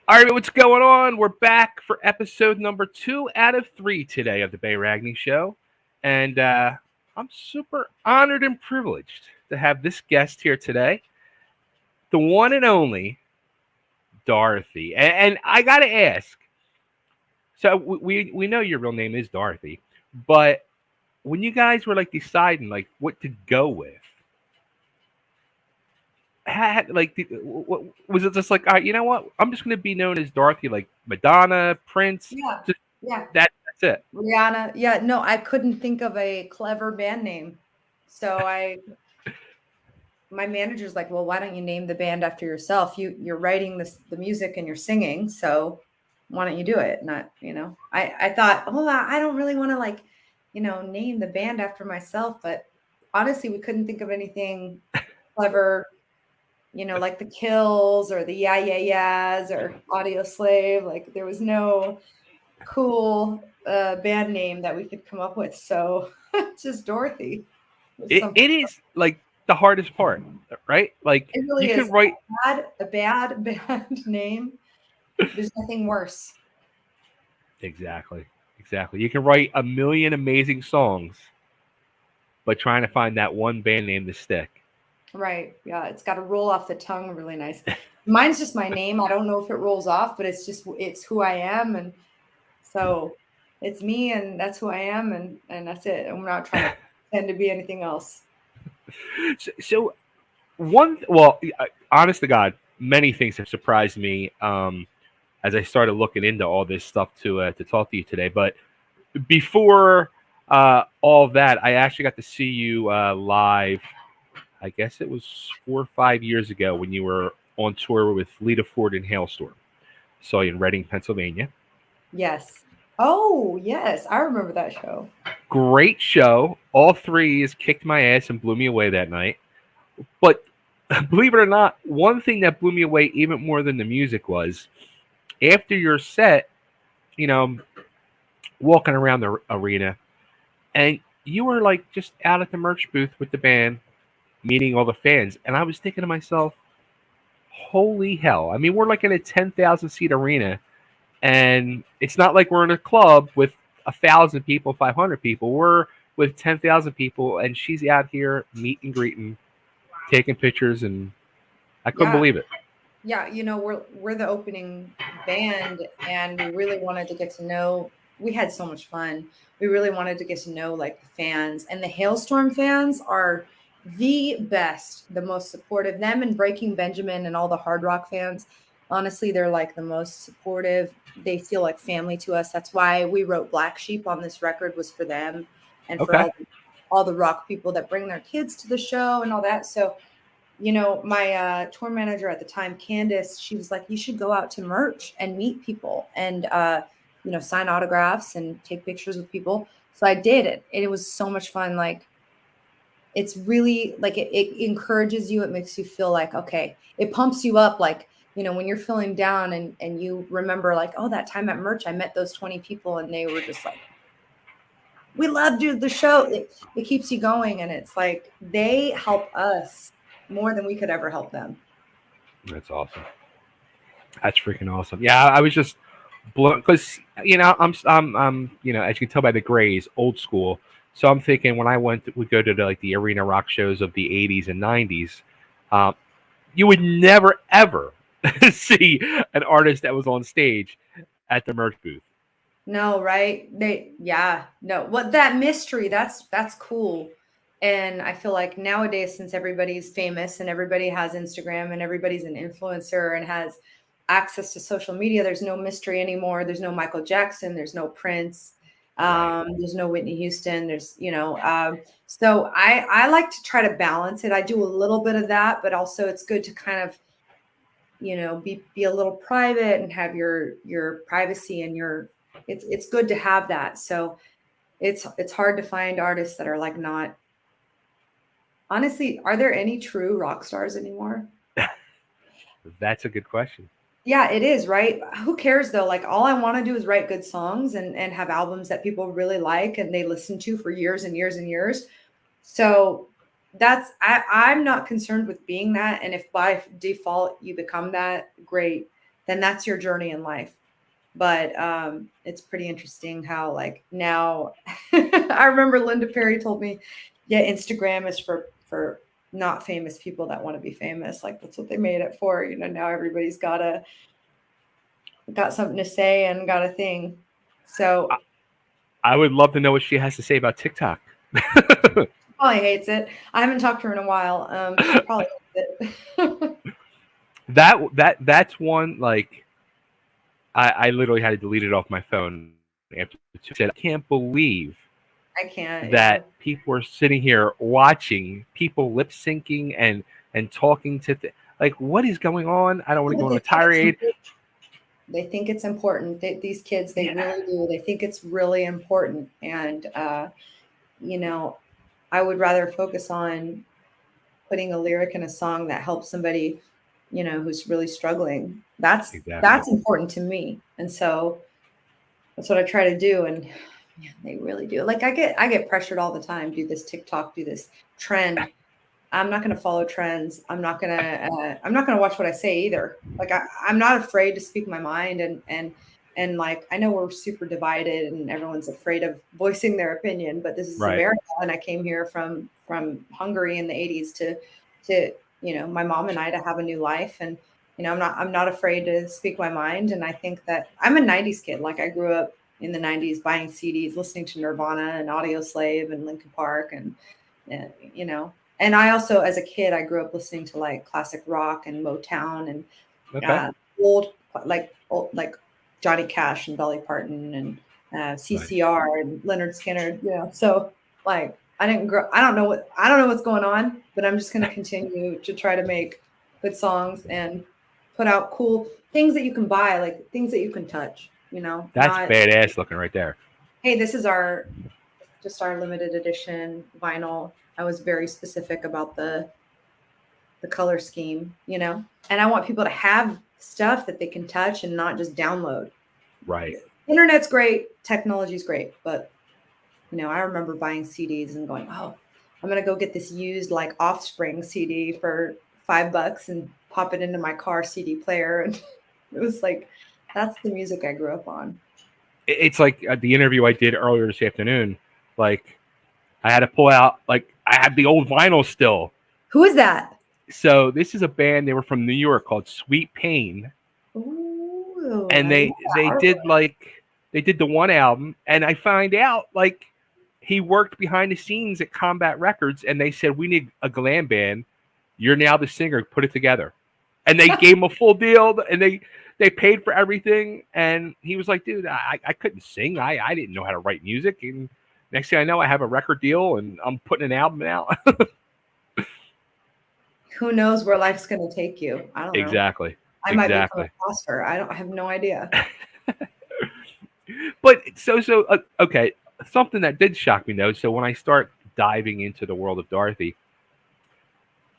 All right, what's going on? We're back for episode number 2 out of 3 today of the Ragni Show. And I'm super honored and privileged to have this guest here today, the one and only Dorothy. And I got to ask, so we know your real name is Dorothy, but when you guys were like deciding like what to go with, was it just like, all right, you know what? I'm just going to be known as Dorothy, like Madonna, Prince, Yeah, just yeah. that's it. Rihanna. Yeah, no, I couldn't think of a clever band name. So my manager's like, well, why don't you name the band after yourself? You're writing the music and you're singing, so why don't you do it? Not, I thought, oh, I don't really want to like, name the band after myself, but honestly, we couldn't think of anything clever, like the Kills or the Yeah Yeah Yeahs or Audio Slave. Like there was no cool band name that we could come up with. So just Dorothy was It something. it is like the hardest part, right? Like It really you is can write a bad band name. There's nothing worse. exactly, exactly. You can write a million amazing songs, but trying to find that one band name to stick. Right. Yeah. It's got to roll off the tongue really nice. Mine's just my name. I don't know if it rolls off, but it's who I am. And so it's me and that's who I am. And that's it. I'm not trying to pretend to be anything else. So well, honest to God, many things have surprised me as I started looking into all this stuff to talk to you today. But before all of that, I actually got to see you live. I guess it was 4 or 5 years ago when you were on tour with Lita Ford and Hailstorm. Saw you in Reading, Pennsylvania. Yes. Oh, yes. I remember that show. Great show. All threes kicked my ass and blew me away that night. But believe it or not, one thing that blew me away even more than the music was after your set, you know, walking around the arena, and you were like just out at the merch booth with the band, meeting all the fans. And I was thinking to myself, holy hell. I mean, we're like in a 10,000 seat arena, and it's not like we're in a club with 1,000 people, 500 people. We're with 10,000 people, and she's out here meet and greeting, taking pictures, and I couldn't Yeah. believe it. Yeah, we're the opening band and we really wanted to get to know we had so much fun. We really wanted to get to know like the fans and the Hailstorm fans are the best, the most supportive. Them and Breaking Benjamin and all the hard rock fans, honestly, they're like the most supportive. They feel like family to us. That's why we wrote Black Sheep on this record was for them and for Okay. all the rock people that bring their kids to the show and all that. So my tour manager at the time, Candace, she was like, you should go out to merch and meet people and, sign autographs and take pictures with people. So I did it. And it was so much fun. Like, it's really like it encourages you. It makes you feel like, okay, it pumps you up. Like, when you're feeling down and you remember like, oh, that time at merch, I met those 20 people and they were just like, we loved you, the show. It keeps you going. And it's like, they help us more than we could ever help them. That's awesome. That's freaking awesome. Yeah, I was just blown because as you can tell by the grays, old school. So I'm thinking when I would go to like the arena rock shows of the '80s and '90s, um, you would never ever see an artist that was on stage at the merch booth. No, right? Yeah, no. What that mystery, that's cool. And I feel like nowadays, since everybody's famous and everybody has Instagram and everybody's an influencer and has access to social media, there's no mystery anymore. There's no Michael Jackson, there's no Prince, Right. there's no Whitney Houston, so I like to try to balance it. I do a little bit of that, but also it's good to kind of be a little private and have your privacy and it's good to have that. So it's hard to find artists that are like not honestly, are there any true rock stars anymore? That's a good question. Yeah, it is, right? Who cares though? Like all I want to do is write good songs and have albums that people really like and they listen to for years and years and years. So I'm not concerned with being that. And if by default you become that, great. then that's your journey in life. But it's pretty interesting how like now I remember Linda Perry told me, yeah, Instagram is for not famous people that want to be famous. Like that's what they made it for. You know, now everybody's got something to say and got a thing. So I would love to know what she has to say about TikTok. probably hates it. I haven't talked to her in a while. She probably hates it. That's one like I literally had to delete it off my phone after two. I said I can't believe I can't, yeah. that people are sitting here watching people lip syncing and talking to like what is going on? I don't want to go But on a tirade. they think it's important. These kids, they really do. They think it's really important. And, you know, I would rather focus on putting a lyric in a song that helps somebody, you know, who's really struggling. Exactly. That's important to me. And so that's what I try to do. And yeah, they really do. Like I get pressured all the time. Do this TikTok, do this trend. I'm not going to follow trends. I'm not going to watch what I say either. Like I'm not afraid to speak my mind and like I know we're super divided and everyone's afraid of voicing their opinion, but this is Right. America and I came here from Hungary in the 80s to you know, my mom and I to have a new life and you know, I'm not afraid to speak my mind and I think that I'm a 90s kid. Like I grew up in the 90s buying CDs, listening to Nirvana and Audio Slave and Linkin Park and you know, and I also, as a kid, I grew up listening to like classic rock and Motown and Okay. old, like Johnny Cash and Dolly Parton and Nice. CCR and Leonard Skinner. You know, so like I didn't grow. I don't know what's going on, but I'm just going to continue to try to make good songs and put out cool things that you can buy, like things that you can touch. You know, That's not badass looking right there. hey, this is our just our limited edition vinyl. I was very specific about the color scheme, you know, and I want people to have stuff that they can touch and not just download. Right. Internet's great, technology's great, but you know, I remember buying CDs and going, "Oh, I'm gonna go get this used like Offspring CD for $5 and pop it into my car CD player." And it was like, that's the music I grew up on. It's like the interview I did earlier this afternoon. Like I had to pull out like I have the old vinyl still. Who is that? So this is a band. They were from New York called Sweet Pain, Ooh, and I love they that did artwork. like they did the one album, and I find out like he worked behind the scenes at Combat Records, and they said we need a glam band. You're now the singer. Put it together, and they gave him a full deal, and they paid for everything. And he was like, dude, I couldn't sing. I didn't know how to write music, and next thing I know, I have a record deal, and I'm putting an album out. Who knows where life's going to take you? I don't know. Exactly. I might become a Exactly. pastor. I have no idea. But okay, something that did shock me though. So when I start diving into the world of Dorothy,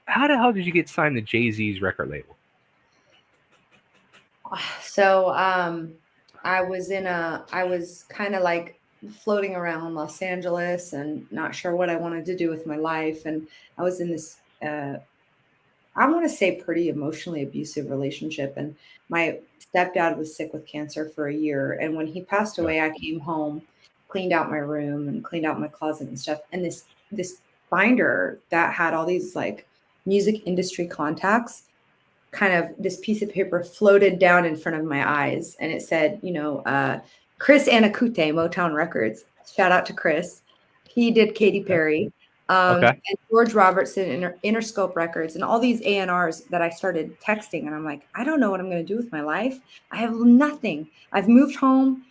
how the hell did you get signed to Jay Z's record label? So I was kind of like floating around Los Angeles and not sure what I wanted to do with my life. And I was in this I want to say pretty emotionally abusive relationship. And my stepdad was sick with cancer for a year. And when he passed Okay. away, I came home, cleaned out my room and cleaned out my closet and stuff. And this binder that had all these like music industry contacts, kind of this piece of paper floated down in front of my eyes. And it said, you know, Chris Anacute, Motown Records. Shout out to Chris. He did Katy Okay. Perry. Okay. And George Robertson, Interscope Records, and all these A&Rs that I started texting. And I'm like, I don't know what I'm going to do with my life. I have nothing. I've moved home.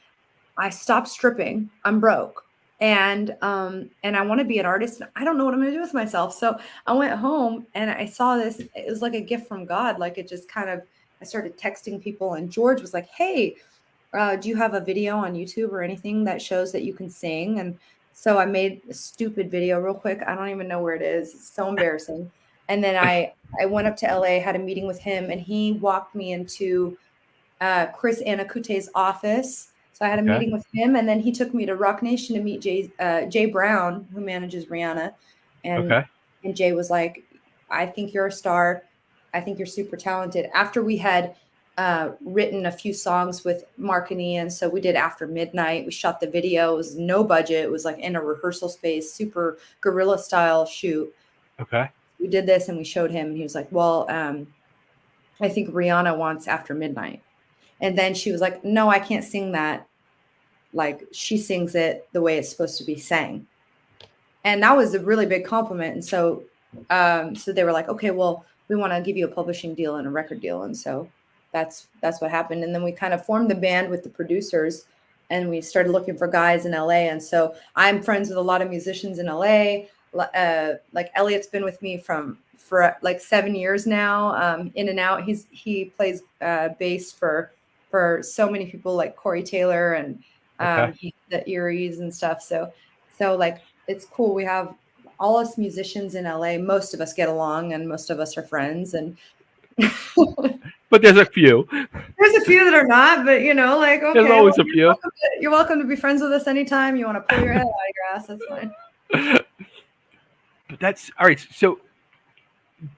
I stopped stripping. I'm broke. And I want to be an artist. I don't know what I'm going to do with myself. So I went home and I saw this. It was like a gift from God. Like it just kind of, I started texting people, and George was like, "Hey, do you have a video on YouTube or anything that shows that you can sing?" And so I made a stupid video real quick. I don't even know where it is. It's so embarrassing. And then I went up to LA, had a meeting with him, and he walked me into Chris Anacute's office. So I had a Okay. meeting with him, and then he took me to Roc Nation to meet Jay Brown, who manages Rihanna, and Okay. and Jay was like, "I think you're a star. I think you're super talented." After we had written a few songs with Mark and Ian. So we did After Midnight. We shot the video. It was no budget. It was like in a rehearsal space, super guerrilla style shoot. Okay. We did this and we showed him, and he was like, well, I think Rihanna wants After Midnight. And then she was like, no, I can't sing that. Like, she sings it the way it's supposed to be sang. And that was a really big compliment. And so, so they were like, okay, well, we want to give you a publishing deal and a record deal. And so that's what happened. And then we kind of formed the band with the producers, and we started looking for guys in LA. And so I'm friends with a lot of musicians in LA. Like Elliot's been with me for like 7 years now, in and out. He plays bass for so many people like Corey Taylor and Okay. the Eries and stuff. So like, it's cool. We have all us musicians in LA. Most of us get along, and most of us are friends. And But there's a few. there's a few that are not, but like, There's okay, well, always a few. you're welcome to be friends with us anytime. You want to pull your head out of your ass, that's fine. But that's all right. So,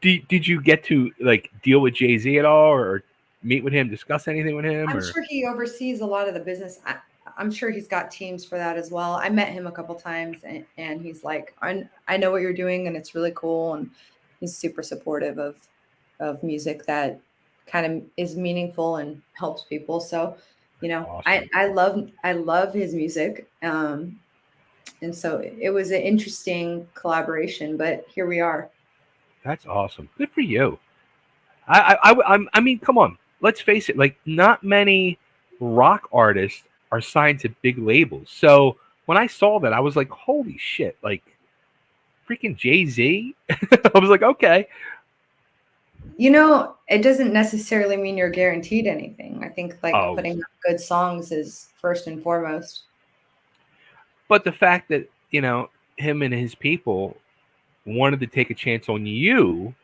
did you get to like deal with Jay-Z at all, or meet with him, discuss anything with him? I'm Or sure he oversees a lot of the business. I'm sure he's got teams for that as well. I met him a couple times, and he's like, I know what you're doing, and it's really cool. And he's super supportive of music that kind of is meaningful and helps people. So, awesome. I love his music. And so it was an interesting collaboration, but here we are. That's awesome. Good for you. I mean, come on. Let's face it. Like, not many rock artists are signed to big labels. So when I saw that, I was like, holy shit! Like, freaking Jay-Z. I was like, okay. It doesn't necessarily mean you're guaranteed anything. I think like Oh, putting out good songs is first and foremost. but the fact that him and his people wanted to take a chance on you,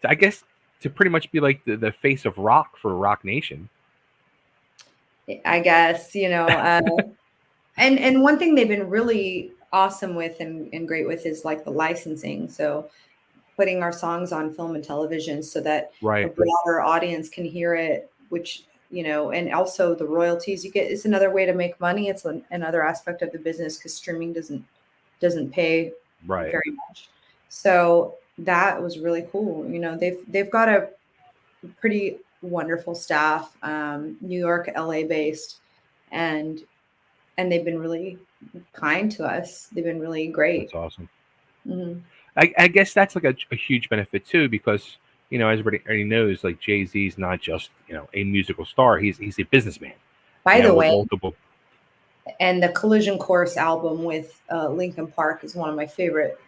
I guess, to pretty much be like the face of rock for Roc Nation. I guess, and one thing they've been really awesome with and great with is like the licensing. So putting our songs on film and television so that a Right. broader audience can hear it, which, and also the royalties you get is another way to make money. It's another aspect of the business, because streaming doesn't pay Right. very much. So that was really cool. They've got a pretty wonderful staff, New York, LA based, and they've been really kind to us. They've been really great. That's awesome. Mm-hmm. I guess that's like a huge benefit too, because as everybody knows, like Jay-Z's not just a musical star. He's a businessman. By the With way, multiple. and the Collision Course album with Linkin Park is one of my favorite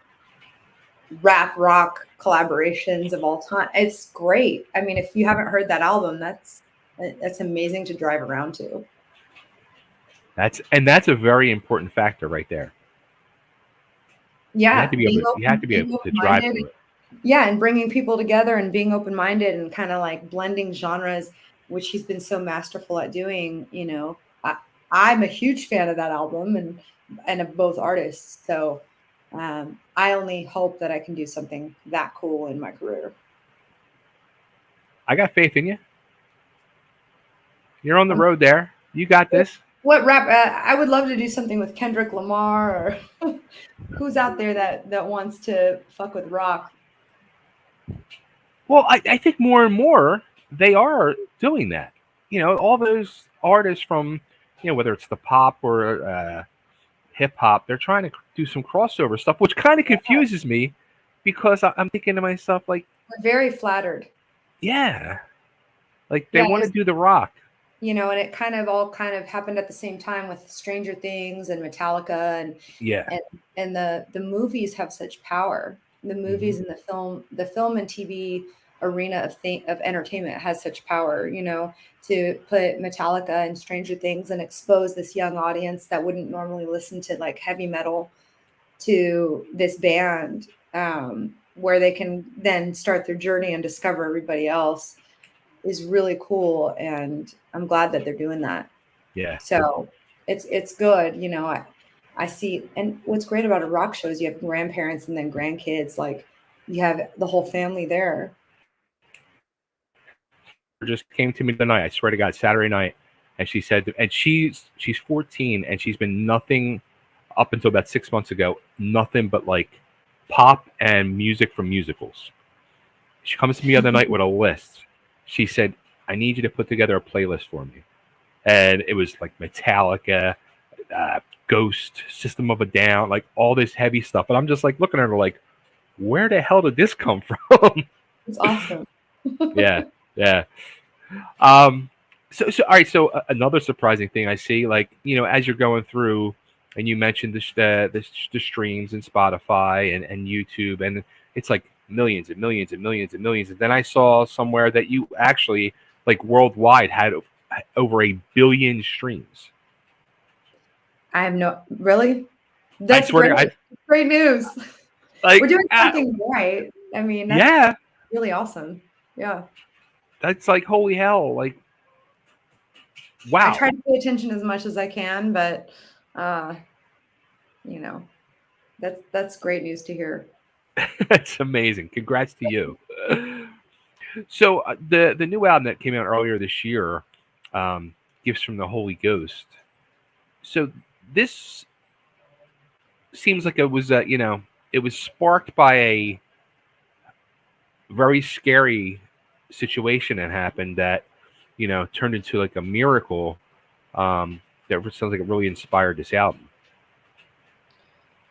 rap rock collaborations of all time. It's great. I mean, if you haven't heard that album, that's amazing to drive around to. That's a very important factor right there. Yeah, you have to be able to drive through it. Yeah, and bringing people together and being open-minded and kind of like blending genres, which he's been so masterful at doing. I'm a huge fan of that album and of both artists. So I only hope that I can do something that cool in my career. I got faith in you. You're on the road there. You got this. What rap? I would love to do something with Kendrick Lamar, or who's out there that wants to fuck with rock. Well, I think more and more they are doing that. All those artists from, whether it's the pop or hip hop, they're trying to do some crossover stuff, which kind of confuses me, because I'm thinking to myself, like, we're very flattered. Yeah, like they want to do the rock. And it kind of happened at the same time with Stranger Things and Metallica, and the movies have such power. The movies and the film and TV arena of entertainment has such power, to put Metallica and Stranger Things and expose this young audience that wouldn't normally listen to like heavy metal to this band, where they can then start their journey and discover everybody else, is really cool. And I'm glad that they're doing that. Yeah. So it's good. I see. And what's great about a rock show is you have grandparents and then grandkids, like you have the whole family there. just came to me tonight. I swear to God, Saturday night, and she said, and she's 14, and she's been nothing up until about 6 months ago, nothing but like pop and music from musicals. She comes to me the other night with a list. She said, "I need you to put together a playlist for me," and it was like Metallica, Ghost, System of a Down, like all this heavy stuff. And I'm just like looking at her like, where the hell did this come from? It's awesome. Yeah, yeah. Um, so all right. So another surprising thing I see, like as you're going through, and you mentioned the streams and Spotify and YouTube, and it's like millions and millions and millions and millions. And then I saw somewhere that you actually like worldwide had over a billion streams. I have no really. I That's swear to great. God, Great news. We're like doing something right. I mean, that's yeah, really awesome. Yeah. that's like holy hell, like I wow. try to pay attention as much as I can, but uh, you know, that's great news to hear. That's amazing. Congrats to you. So the new album that came out earlier this year, "Gifts from the Holy Ghost." So this seems like it was it was sparked by a very scary situation that happened that turned into like a miracle. That sounds like it really inspired this album.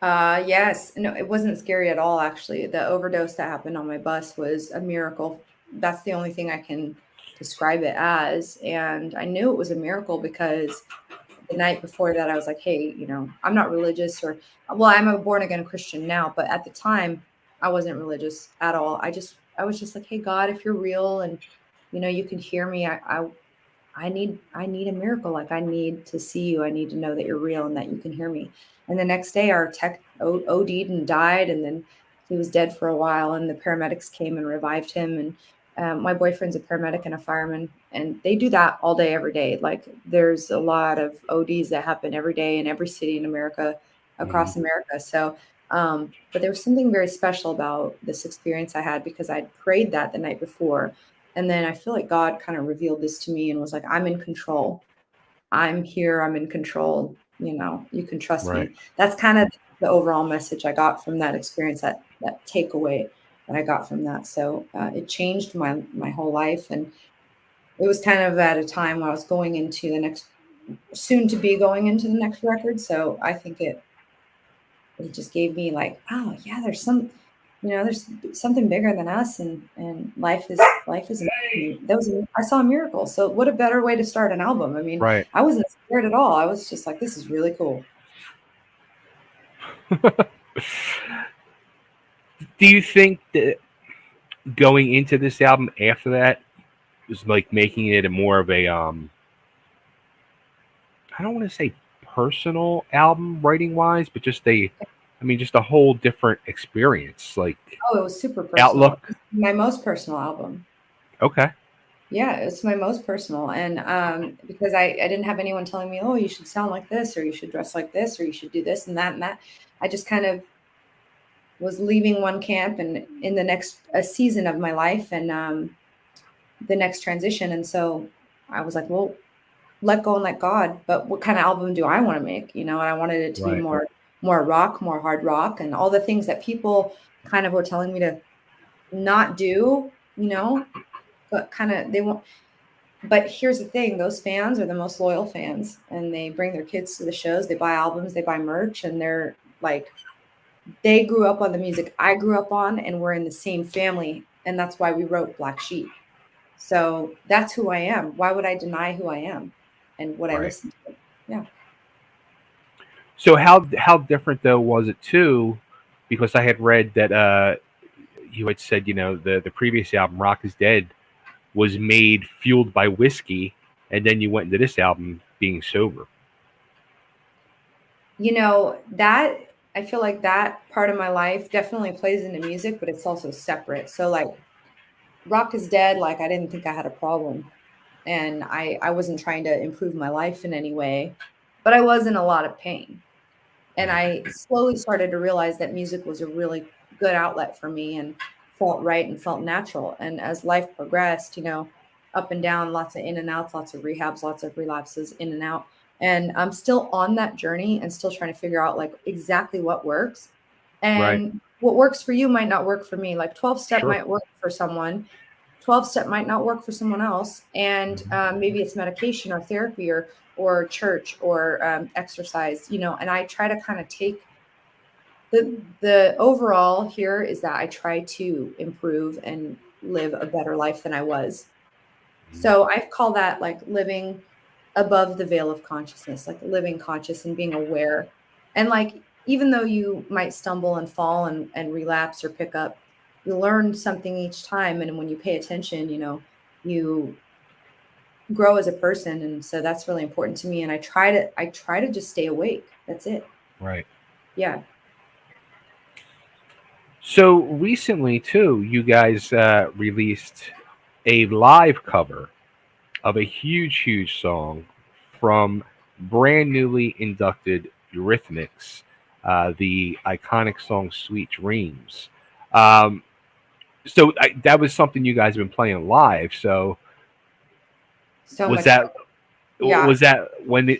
Yes. No, it wasn't scary at all, actually. The overdose that happened on my bus was a miracle. That's the only thing I can describe it as. And I knew it was a miracle because the night before that, I was like, hey, I'm not religious well, I'm a born again Christian now, but at the time, I wasn't religious at all. I was just like, hey, God, if you're real and, you can hear me, I need a miracle. Like I need to see you. I need to know that you're real and that you can hear me. And the next day, our tech OD'd and died, and then he was dead for a while. And the paramedics came and revived him. And my boyfriend's a paramedic and a fireman, and they do that all day, every day. Like there's a lot of ODs that happen every day in every city in America, Hmm. across America. So, but there was something very special about this experience I had because I'd prayed that the night before, and then I feel like God kind of revealed this to me and was like, I'm in control. I'm here. I'm in control. You can trust Right. me. That's kind of the overall message I got from that experience, that takeaway that I got from that. So it changed my whole life. And it was kind of at a time when I was going into the next, soon to be going into the next record. So I think it just gave me like, oh yeah, there's something bigger than us, and life is amazing. I saw a miracle. So what a better way to start an album. I mean, Right. I wasn't scared at all. I was just like, this is really cool. Do you think that going into this album after that was like making it a more of a I don't want to say personal album writing wise, but just just a whole different experience, like Oh, it was super personal. outlook. It's my most personal album. Okay. Yeah, it's my most personal. And because I didn't have anyone telling me, oh, you should sound like this, or you should dress like this, or you should do this and that and that. I just kind of was leaving one camp and in the next a season of my life, and the next transition. And so I was like, well, let go and let God. But what kind of album do I want to make? And I wanted it to be Right. more rock, more hard rock, and all the things that people kind of were telling me to not do, but kind of they won't. But here's the thing, those fans are the most loyal fans, and they bring their kids to the shows, they buy albums, they buy merch, and they're like, they grew up on the music I grew up on, and we're in the same family. And that's why we wrote Black Sheep. So that's who I am. Why would I deny who I am and what I Right. listen to? Yeah. So how different though was it too? Because I had read that you had said the previous album Rock is Dead was made fueled by whiskey, and then you went into this album being sober. That I feel like that part of my life definitely plays into music, but it's also separate. So like Rock is Dead, like I didn't think I had a problem. And I wasn't trying to improve my life in any way, but I was in a lot of pain. And I slowly started to realize that music was a really good outlet for me and felt right and felt natural. And as life progressed, up and down, lots of in and outs, lots of rehabs, lots of relapses, in and out. And I'm still on that journey and still trying to figure out like exactly what works. Right. And what works for you might not work for me. Like 12 step Sure. might work for someone, 12 step might not work for someone else. And maybe it's medication or therapy or church or exercise, and I try to kind of take the overall here is that I try to improve and live a better life than I was. So I call that like living above the veil of consciousness, like living conscious and being aware. And like, even though you might stumble and fall and relapse or pick up, you learn something each time. And when you pay attention, you grow as a person. And so that's really important to me. And I try to just stay awake. That's it. Right. Yeah. So recently, too, you guys released a live cover of a huge, huge song from brand newly inducted Eurythmics, the iconic song "Sweet Dreams." Um, that was something you guys have been playing live. So So was much fun. that Yeah.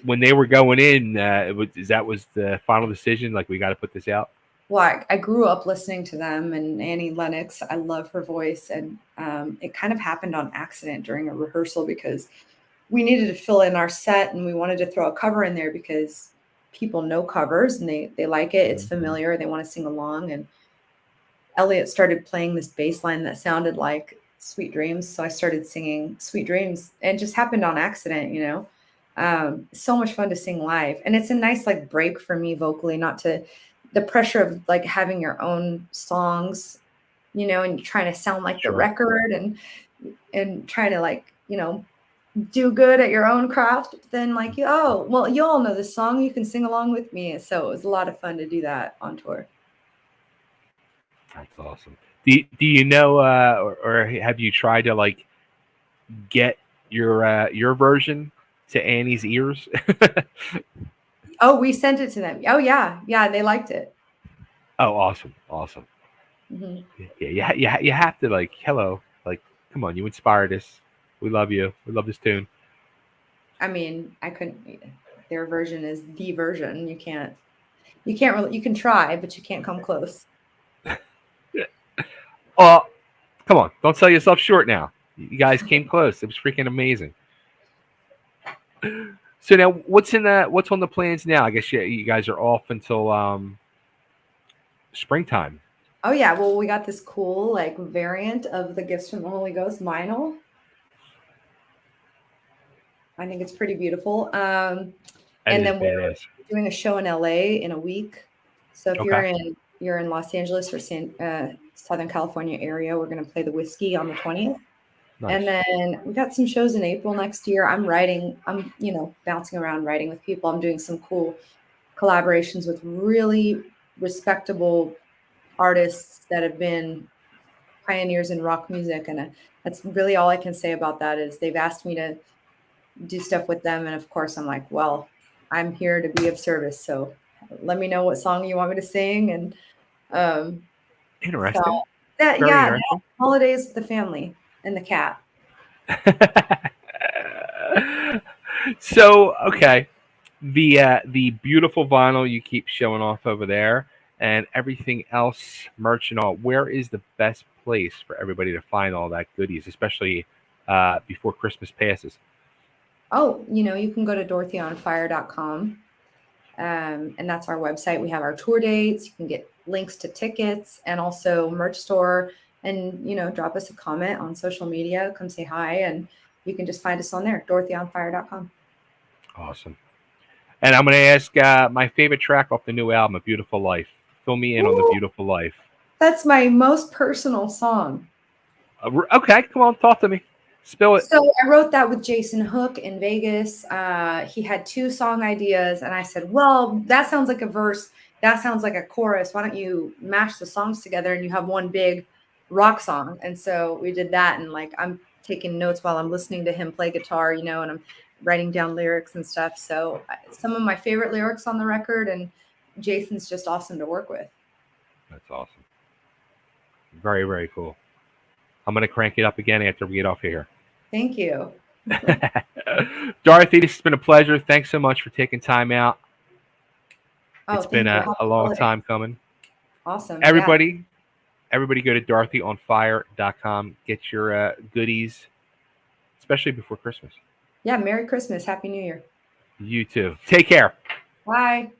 when they were going in? Was the final decision? Like, we got to put this out. Well, I grew up listening to them and Annie Lennox. I love her voice. And it kind of happened on accident during a rehearsal because we needed to fill in our set and we wanted to throw a cover in there because people know covers and they like it. It's familiar. They want to sing along. And Elliot started playing this bass line that sounded like Sweet Dreams. So I started singing Sweet Dreams and it just happened on accident. So much fun to sing live. And it's a nice like break for me vocally, not to the pressure of like having your own songs, and trying to sound like the Sure. record and trying to like, do good at your own craft. Then like, oh, well, you all know this song, you can sing along with me. So it was a lot of fun to do that on tour. That's awesome. Do you know, or have you tried to like get your version to Annie's ears? Oh, we sent it to them. Oh yeah. Yeah. They liked it. Oh, awesome, awesome. Hmm. Yeah, you have to like, hello, like, come on, you inspired us. We love you. We love this tune. I mean, I couldn't, their version is the version. You can't really, you can try, but you can't come close. Oh, come on, don't sell yourself short now. You guys came close. It was freaking amazing. So now, what's on the plans now? I guess you guys are off until springtime. Oh yeah. Well, we got this cool like variant of the Gifts from the Holy Ghost vinyl. I think it's pretty beautiful. That And is then we're badass. doing a show in LA in a week. So if Okay, you're in Los Angeles or Southern California area, we're going to play the Whiskey on the 20th. And nice. then we got some shows in April next year. I'm writing, I'm, bouncing around writing with people. I'm doing some cool collaborations with really respectable artists that have been pioneers in rock music. And that's really all I can say about that is they've asked me to do stuff with them. And of course, I'm like, well, I'm here to be of service. So let me know what song you want me to sing. And um, so Interesting. that, Very yeah, interesting. holidays with the family and the cat. So okay, the beautiful vinyl you keep showing off over there, and everything else, merch and all. Where is the best place for everybody to find all that goodies, especially before Christmas passes? Oh, you can go to dorothyonfire.com. And that's our website. We have our tour dates. You can get links to tickets and also merch store. And drop us a comment on social media. Come say hi, and you can just find us on there. dorothyonfire.com. Awesome. And I'm going to ask my favorite track off the new album, "A Beautiful Life." Fill me in on "The Ooh, Beautiful Life." that's my most personal song. Okay, come on, talk to me. Spill it. So I wrote that with Jason Hook in Vegas. He had two song ideas, and I said, "Well, that sounds like a verse. That sounds like a chorus. Why don't you mash the songs together and you have one big rock song?" And so we did that. And like I'm taking notes while I'm listening to him play guitar, and I'm writing down lyrics and stuff. So some of my favorite lyrics on the record, and Jason's just awesome to work with. That's awesome. Very, very cool. I'm going to crank it up again after we get off here. Thank you. Dorothy, this has been a pleasure. Thanks so much for taking time out. Oh, It's been thank you. Happy a long holiday. time coming. Awesome. Yeah. Everybody go to DorothyOnFire.com. Get your goodies, especially before Christmas. Yeah. Merry Christmas. Happy New Year. You too. Take care. Bye.